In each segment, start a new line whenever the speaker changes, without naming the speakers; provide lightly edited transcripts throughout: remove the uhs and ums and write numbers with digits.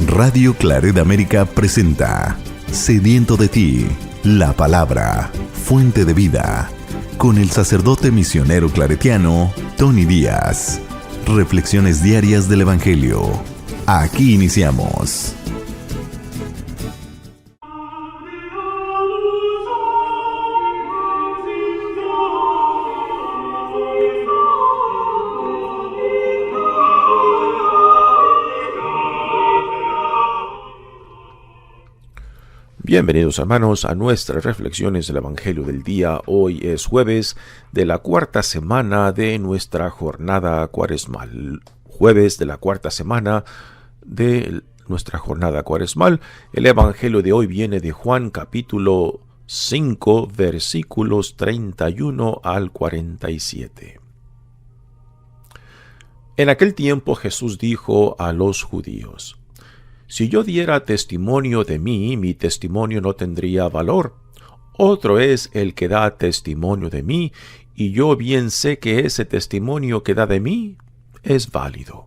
Radio Claret América presenta Sediento de ti, la palabra, fuente de vida, con el sacerdote misionero claretiano Tony Díaz. Reflexiones diarias del Evangelio. Aquí iniciamos.
Bienvenidos hermanos a nuestras reflexiones del Evangelio del día. Hoy es jueves de la cuarta semana de nuestra jornada cuaresmal. Jueves de la cuarta semana de nuestra jornada cuaresmal. El Evangelio de hoy viene de Juan capítulo 5 versículos 31 al 47. En aquel tiempo Jesús dijo a los judíos: Si yo diera testimonio de mí, mi testimonio no tendría valor. Otro es el que da testimonio de mí, y yo bien sé que ese testimonio que da de mí es válido.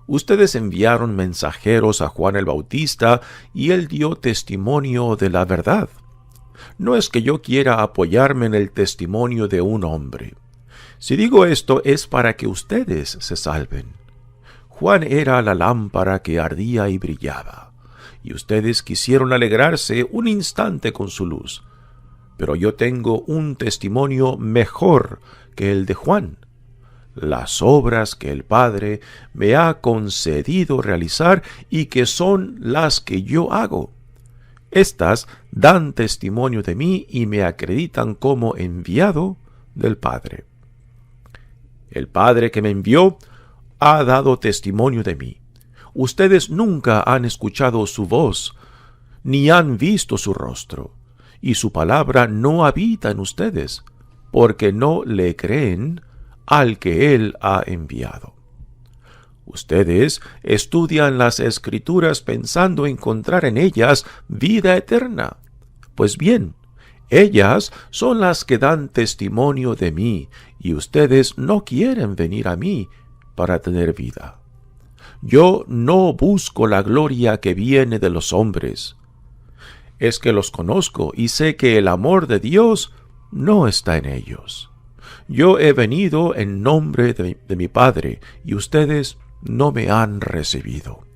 Ustedes enviaron mensajeros a Juan el Bautista, y él dio testimonio de la verdad. No es que yo quiera apoyarme en el testimonio de un hombre. Si digo esto es para que ustedes se salven. Juan era la lámpara que ardía y brillaba, y ustedes quisieron alegrarse un instante con su luz. Pero yo tengo un testimonio mejor que el de Juan: las obras que el Padre me ha concedido realizar y que son las que yo hago. Estas dan testimonio de mí y me acreditan como enviado del Padre. El Padre que me envió ha dado testimonio de mí. Ustedes nunca han escuchado su voz, ni han visto su rostro, y su palabra no habita en ustedes, porque no le creen al que él ha enviado. Ustedes estudian las Escrituras pensando encontrar en ellas vida eterna. Pues bien, ellas son las que dan testimonio de mí, y ustedes no quieren venir a mí para tener vida. Yo no busco la gloria que viene de los hombres. Es que los conozco y sé que el amor de Dios no está en ellos. Yo he venido en nombre de mi Padre, y ustedes no me han recibido.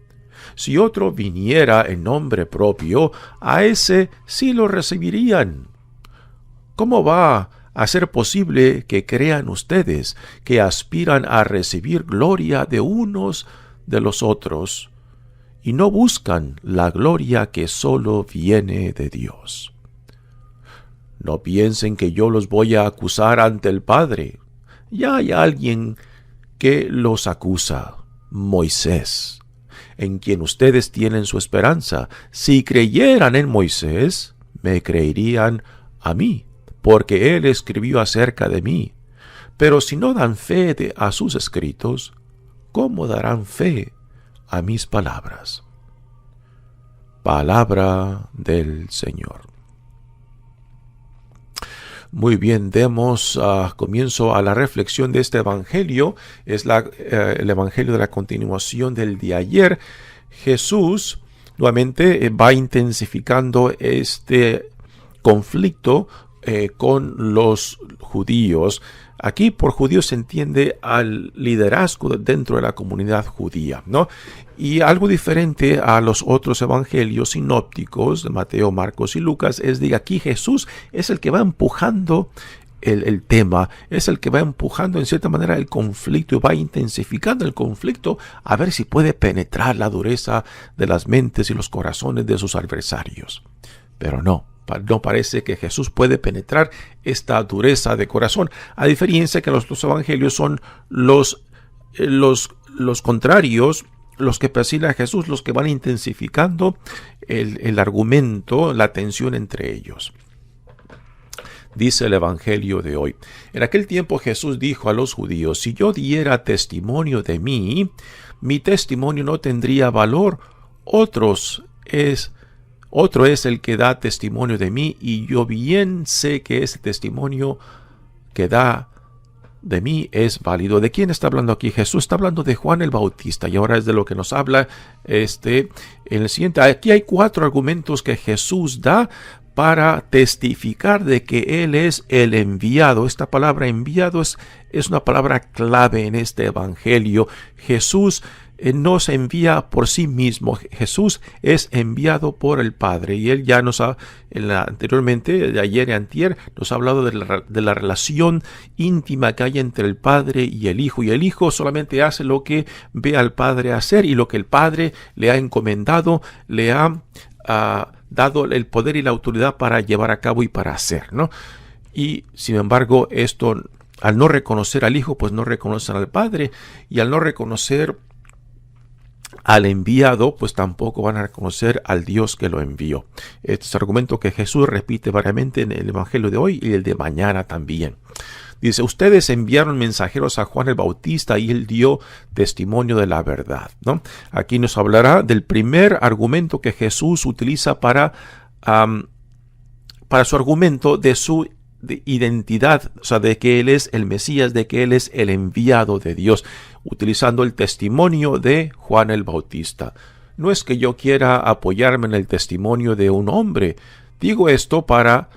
Si otro viniera en nombre propio, a ese sí lo recibirían. ¿Cómo va a ser posible que crean ustedes que aspiran a recibir gloria de unos de los otros y no buscan la gloria que solo viene de Dios? No piensen que yo los voy a acusar ante el Padre. Ya hay alguien que los acusa: Moisés, en quien ustedes tienen su esperanza. Si creyeran en Moisés, me creerían a mí, porque él escribió acerca de mí. Pero si no dan fe a sus escritos, ¿cómo darán fe a mis palabras? Palabra del Señor. Muy bien, demos comienzo a la reflexión de este Evangelio. Es el Evangelio de la continuación del de ayer. Jesús nuevamente va intensificando este conflicto con los judíos. Aquí por judíos se entiende al liderazgo dentro de la comunidad judía, ¿no? Y algo diferente a los otros evangelios sinópticos de Mateo, Marcos y Lucas es de aquí Jesús es el que va empujando el tema, es el que va empujando en cierta manera el conflicto y va intensificando el conflicto a ver si puede penetrar la dureza de las mentes y los corazones de sus adversarios. Pero no parece que Jesús puede penetrar esta dureza de corazón, a diferencia que los evangelios son los contrarios, los que persiguen a Jesús, los que van intensificando el argumento, la tensión entre ellos. Dice el Evangelio de hoy: En aquel tiempo Jesús dijo a los judíos: Si yo diera testimonio de mí, mi testimonio no tendría valor. Otro es el que da testimonio de mí, y yo bien sé que ese testimonio que da de mí es válido. ¿De quién está hablando aquí? Jesús está hablando de Juan el Bautista, y ahora es de lo que nos habla en el siguiente. Aquí hay 4 argumentos que Jesús da para testificar de que Él es el enviado. Esta palabra enviado es una palabra clave en este evangelio. Jesús no se envía por sí mismo. Jesús es enviado por el Padre, y Él ya nos ha, anteriormente, de ayer y antier, nos ha hablado de la relación íntima que hay entre el Padre y el Hijo, y el Hijo solamente hace lo que ve al Padre hacer, y lo que el Padre le ha encomendado, le ha dado el poder y la autoridad para llevar a cabo y para hacer, ¿no? Y sin embargo, esto, al no reconocer al Hijo, pues no reconocen al Padre, y al no reconocer al enviado, pues tampoco van a reconocer al Dios que lo envió. Este es argumento que Jesús repite variamente en el evangelio de hoy y el de mañana también. Dice, ustedes enviaron mensajeros a Juan el Bautista y él dio testimonio de la verdad, ¿no? Aquí nos hablará del primer argumento que Jesús utiliza para su argumento de su identidad, o sea, de que Él es el Mesías, de que Él es el enviado de Dios, utilizando el testimonio de Juan el Bautista. No es que yo quiera apoyarme en el testimonio de un hombre, digo esto para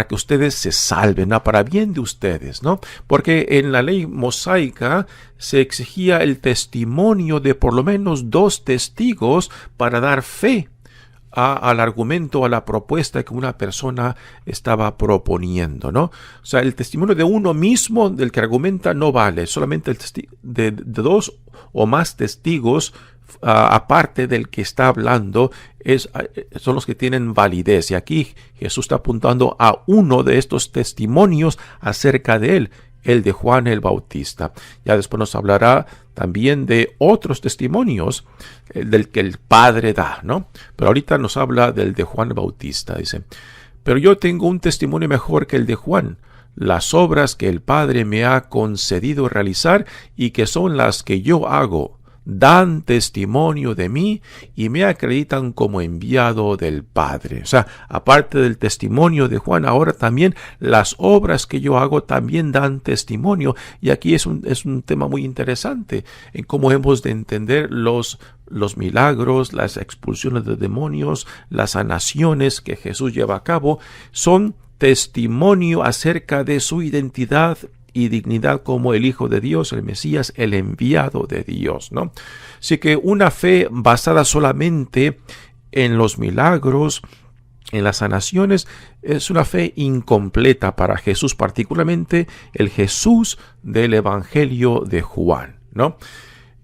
que ustedes se salven, para bien de ustedes, ¿no? Porque en la ley mosaica se exigía el testimonio de por lo menos 2 testigos para dar fe al argumento, a la propuesta que una persona estaba proponiendo, ¿no? O sea, el testimonio de uno mismo, del que argumenta, no vale. Solamente el de 2 o más testigos, aparte del que está hablando, son los que tienen validez. Y aquí Jesús está apuntando a uno de estos testimonios acerca de él, el de Juan el Bautista. Ya después nos hablará también de otros testimonios del que el Padre da, ¿no? Pero ahorita nos habla del de Juan el Bautista. Dice, pero yo tengo un testimonio mejor que el de Juan, las obras que el Padre me ha concedido realizar y que son las que yo hago, dan testimonio de mí y me acreditan como enviado del Padre. O sea, aparte del testimonio de Juan, ahora también las obras que yo hago también dan testimonio. Y aquí es un tema muy interesante en cómo hemos de entender los milagros, las expulsiones de demonios, las sanaciones que Jesús lleva a cabo. Son testimonio acerca de su identidad y dignidad como el Hijo de Dios, el Mesías, el enviado de Dios, ¿no? Así que una fe basada solamente en los milagros, en las sanaciones, es una fe incompleta para Jesús, particularmente el Jesús del Evangelio de Juan, ¿no?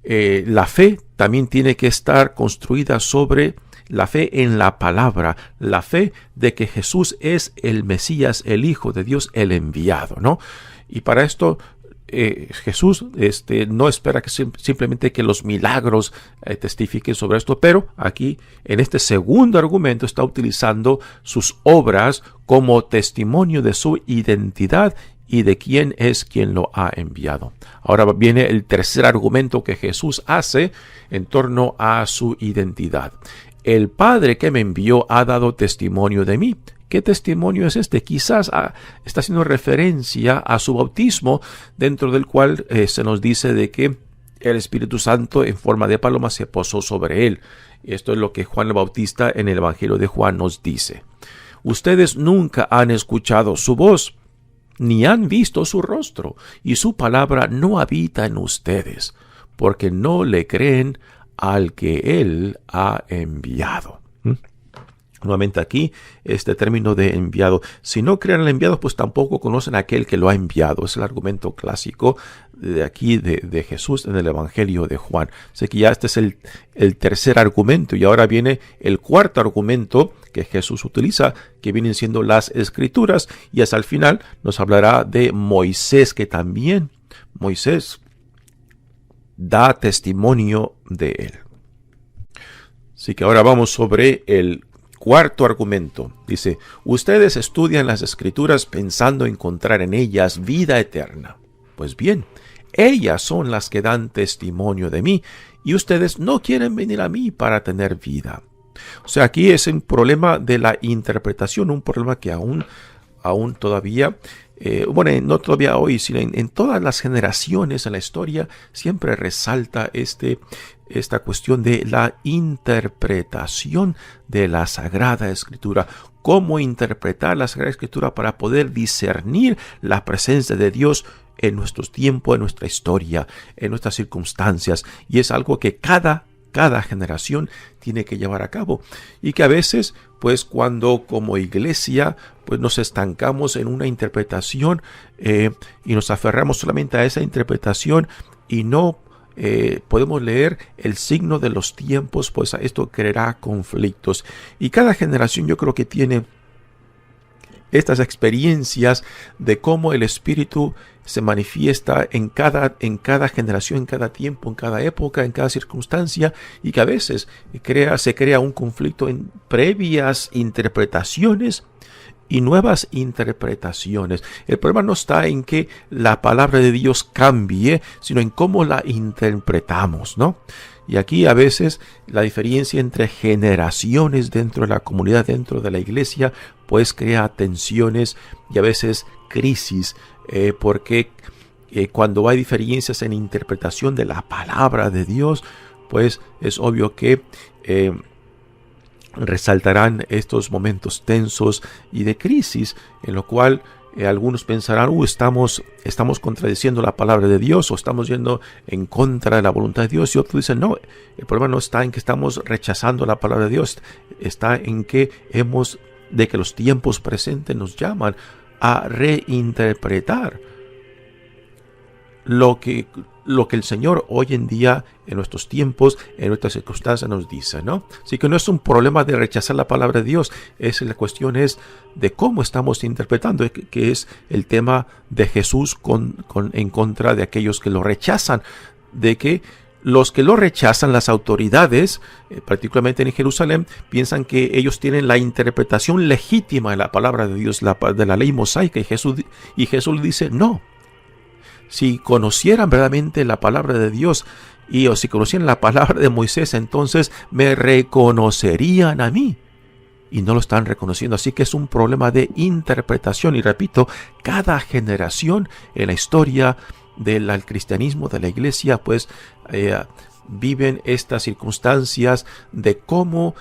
La fe también tiene que estar construida sobre la fe en la palabra, la fe de que Jesús es el Mesías, el Hijo de Dios, el enviado, ¿no? Y para esto Jesús no espera que simplemente que los milagros testifiquen sobre esto, pero aquí en este segundo argumento está utilizando sus obras como testimonio de su identidad y de quién es quien lo ha enviado. Ahora viene el tercer argumento que Jesús hace en torno a su identidad. El Padre que me envió ha dado testimonio de mí. ¿Qué testimonio es este? Quizás está haciendo referencia a su bautismo, dentro del cual se nos dice de que el Espíritu Santo en forma de paloma se posó sobre él. Esto es lo que Juan el Bautista en el Evangelio de Juan nos dice. Ustedes nunca han escuchado su voz, ni han visto su rostro, y su palabra no habita en ustedes, porque no le creen al que él ha enviado. Nuevamente aquí, este término de enviado. Si no creen al enviado, pues tampoco conocen a aquel que lo ha enviado. Es el argumento clásico de aquí de Jesús en el Evangelio de Juan. Así que ya este es el tercer argumento. Y ahora viene el cuarto argumento que Jesús utiliza, que vienen siendo las Escrituras. Y hasta el final nos hablará de Moisés, que también Moisés da testimonio de él. Así que ahora vamos sobre el cuarto argumento. Dice, ustedes estudian las Escrituras pensando encontrar en ellas vida eterna. Pues bien, ellas son las que dan testimonio de mí, y ustedes no quieren venir a mí para tener vida. O sea, aquí es un problema de la interpretación, un problema que aún todavía no todavía hoy, sino en todas las generaciones en la historia, siempre resalta esta cuestión de la interpretación de la Sagrada Escritura. Cómo interpretar la Sagrada Escritura para poder discernir la presencia de Dios en nuestros tiempos, en nuestra historia, en nuestras circunstancias. Y es algo que cada generación tiene que llevar a cabo, y que a veces, pues cuando como iglesia pues nos estancamos en una interpretación y nos aferramos solamente a esa interpretación y no podemos leer el signo de los tiempos, pues esto creará conflictos. Y cada generación yo creo que tiene estas experiencias de cómo el Espíritu se manifiesta en cada generación, en cada tiempo, en cada época, en cada circunstancia, y que a veces se crea un conflicto en previas interpretaciones y nuevas interpretaciones. El problema no está en que la palabra de Dios cambie, sino en cómo la interpretamos, ¿no? Y aquí a veces la diferencia entre generaciones dentro de la comunidad, dentro de la iglesia, pues crea tensiones y a veces crisis, porque cuando hay diferencias en interpretación de la palabra de Dios, pues es obvio que resaltarán estos momentos tensos y de crisis, en lo cual algunos pensarán, estamos contradiciendo la palabra de Dios, o estamos yendo en contra de la voluntad de Dios, y otros dicen, no, el problema no está en que estamos rechazando la palabra de Dios, está en que de que los tiempos presentes nos llaman a reinterpretar lo que el Señor hoy en día, en nuestros tiempos, en nuestras circunstancias nos dice, ¿no? Así que no es un problema de rechazar la palabra de Dios, la cuestión es de cómo estamos interpretando, que es el tema de Jesús en contra de aquellos que lo rechazan, de que los que lo rechazan, las autoridades, particularmente en Jerusalén, piensan que ellos tienen la interpretación legítima de la palabra de Dios, de la ley mosaica, y Jesús dice, no. Si conocieran verdaderamente la palabra de Dios o si conocieran la palabra de Moisés, entonces me reconocerían a mí. Y no lo están reconociendo. Así que es un problema de interpretación. Y repito, cada generación en la historia del cristianismo, de la iglesia, pues viven estas circunstancias de cómo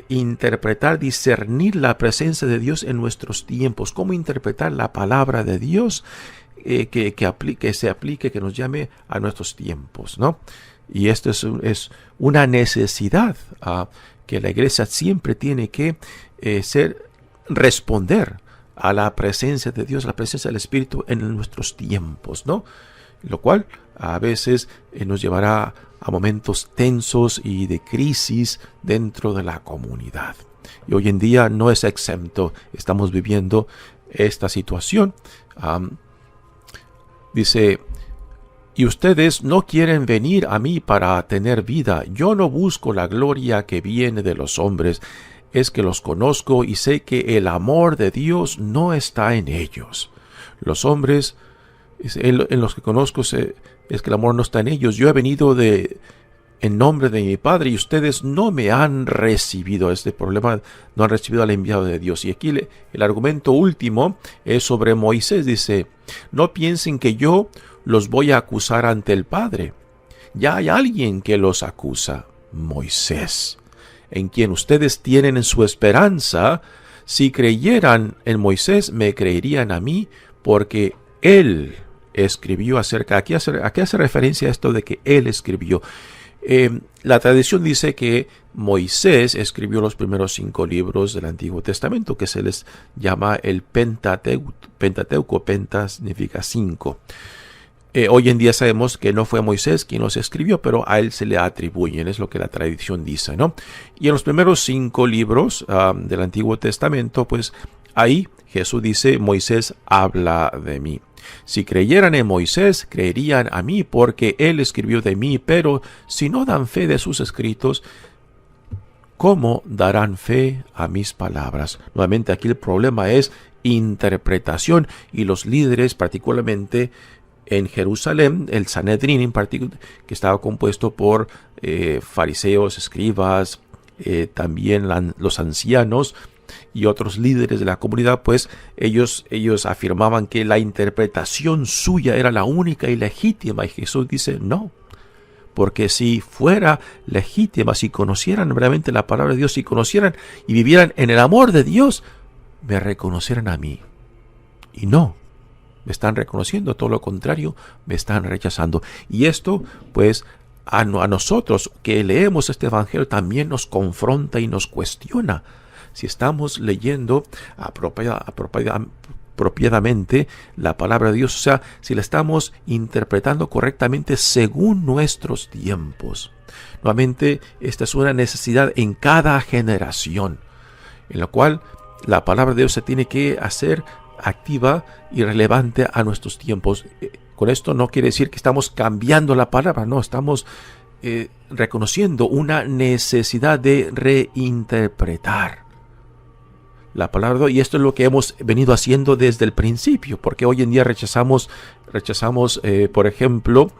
interpretar, discernir la presencia de Dios en nuestros tiempos, cómo interpretar la palabra de Dios se aplique, que nos llame a nuestros tiempos, ¿no? Y esto es una necesidad que la iglesia siempre tiene que responder a la presencia de Dios, la presencia del Espíritu en nuestros tiempos, ¿no? Lo cual a veces nos llevará a momentos tensos y de crisis dentro de la comunidad. Y hoy en día no es exento, estamos viviendo esta situación. Dice, y ustedes no quieren venir a mí para tener vida. Yo no busco la gloria que viene de los hombres, es que los conozco y sé que el amor de Dios no está en ellos. Los hombres, en los que conozco, es que el amor no está en ellos. Yo he venido en nombre de mi Padre y ustedes no me han recibido. Este problema, no han recibido al enviado de Dios. Y aquí el argumento último es sobre Moisés. Dice, no piensen que yo los voy a acusar ante el Padre. Ya hay alguien que los acusa, Moisés, en quien ustedes tienen en su esperanza. Si creyeran en Moisés, me creerían a mí, porque él escribió acerca. ¿A qué hace referencia a esto de que él escribió? La tradición dice que Moisés escribió los primeros 5 libros del Antiguo Testamento, que se les llama el Pentateuco. Penta significa 5. Hoy en día sabemos que no fue Moisés quien los escribió, pero a él se le atribuyen, es lo que la tradición dice, ¿no? Y en los primeros 5 libros del Antiguo Testamento, pues ahí Jesús dice, Moisés habla de mí. Si creyeran en Moisés, creerían a mí, porque él escribió de mí, pero si no dan fe de sus escritos, ¿cómo darán fe a mis palabras? Nuevamente aquí el problema es interpretación, y los líderes, particularmente en Jerusalén, el Sanedrín en particular, que estaba compuesto por fariseos, escribas, también los ancianos, y otros líderes de la comunidad, pues ellos afirmaban que la interpretación suya era la única y legítima, y Jesús dice no. Porque si fuera legítima, si conocieran realmente la palabra de Dios, si conocieran y vivieran en el amor de Dios, me reconocieran a mí. Y no, me están reconociendo, todo lo contrario, me están rechazando. Y esto, pues, a nosotros que leemos este evangelio también nos confronta y nos cuestiona. Si estamos leyendo apropiadamente la palabra de Dios, o sea, si la estamos interpretando correctamente según nuestros tiempos. Nuevamente, esta es una necesidad en cada generación, en la cual la palabra de Dios se tiene que hacer activa y relevante a nuestros tiempos. Con esto no quiere decir que estamos cambiando la palabra, no, estamos reconociendo una necesidad de reinterpretar la palabra, y esto es lo que hemos venido haciendo desde el principio, porque hoy en día rechazamos por ejemplo,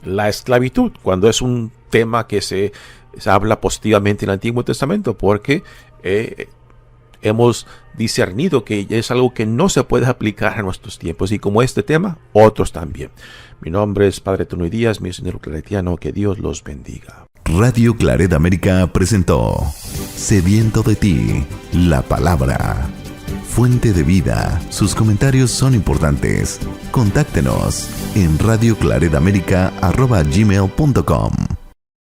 la esclavitud, cuando es un tema que se habla positivamente en el Antiguo Testamento, porque hemos discernido que es algo que no se puede aplicar a nuestros tiempos, y como este tema, otros también. Mi nombre es Padre Tony Díaz, misionero claretiano, que Dios los bendiga.
Radio Claret América presentó Sediento de ti, la palabra. Fuente de vida. Sus comentarios son importantes. Contáctenos en radioclaretamerica@gmail.com.